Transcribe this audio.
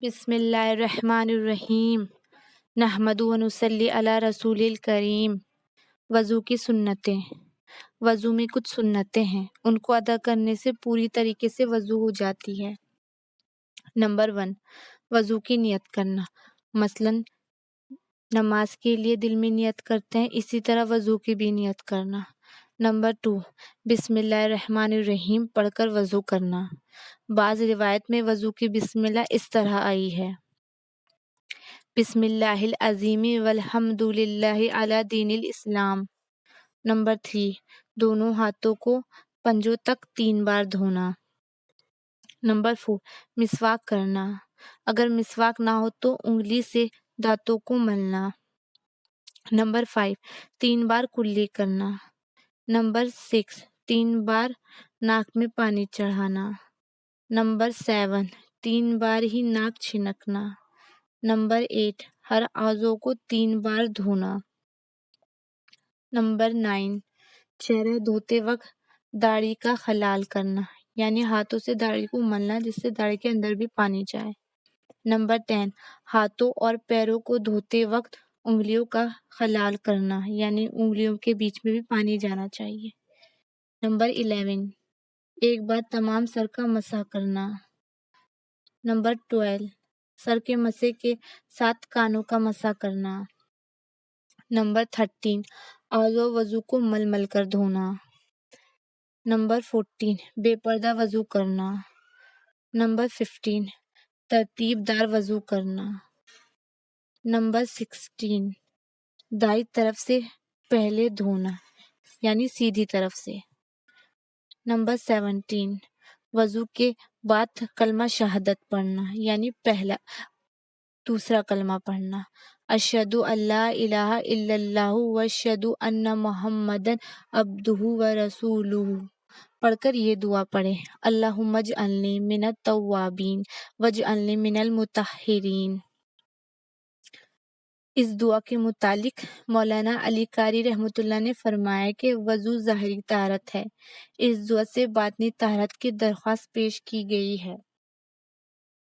بسم اللہ الرحمن الرحیم نحمد و نصلی علی رسول الکریم۔ وضو کی سنتیں۔ وضو میں کچھ سنتیں ہیں، ان کو ادا کرنے سے پوری طریقے سے وضو ہو جاتی ہے۔ نمبر 1، وضو کی نیت کرنا، مثلاً نماز کے لیے دل میں نیت کرتے ہیں، اسی طرح وضو کی بھی نیت کرنا۔ نمبر 2، بسم اللہ الرحمن الرحیم پڑھ کر وضو کرنا۔ بعض روایت میں وضو کی بسم اللہ اس طرح آئی ہے: بسم اللہ العظیم والحمد للہ علی دین الاسلام۔ نمبر 3، دونوں ہاتھوں کو پنجوں تک 3 بار دھونا۔ نمبر 4، مسواک کرنا، اگر مسواک نہ ہو تو انگلی سے دانتوں کو ملنا۔ نمبر 5، 3 بار کلی کرنا۔ نمبر 6، 3 بار ناک میں پانی چڑھانا۔ نمبر 7، 3 بار ہی ناک چھنکنا۔ نمبر 8، ہر عضو کو 3 بار دھونا۔ نمبر 9، چہرہ دھوتے وقت داڑھی کا خلال کرنا، یعنی ہاتھوں سے داڑھی کو ملنا جس سے داڑھی کے اندر بھی پانی جائے۔ نمبر 10، ہاتھوں اور پیروں کو دھوتے وقت انگلیوں کا خلال کرنا، یعنی انگلیوں کے بیچ میں بھی پانی جانا چاہیے۔ نمبر 11، ایک بار تمام سر کا مسح کرنا۔ نمبر 12، سر کے مسح کے ساتھ کانوں کا مسح کرنا۔ نمبر 13، اعضاء وضو کو مل مل کر دھونا۔ نمبر 14، بے پردہ وضو کرنا۔ نمبر 15، ترتیب دار وضو کرنا۔ نمبر 16، دائیں طرف سے پہلے دھونا، یعنی سیدھی طرف سے۔ نمبر 17، وضو کے بعد کلمہ شہادت پڑھنا، یعنی دوسرا کلمہ پڑھنا: اشہد ان لا الہ الا اللہ واشہد ان محمدًا عبدہ ورسولہ پڑھ کر یہ دعا پڑھیں: اللہم اجعلنی من التوابین واجعلنی من المطہرین۔ اس دعا کے متعلق مولانا علی قاری رحمۃ اللہ نے فرمایا کہ وضو ظاہری طہارت ہے، اس دعا سے باطنی طہارت کی درخواست پیش کی گئی ہے۔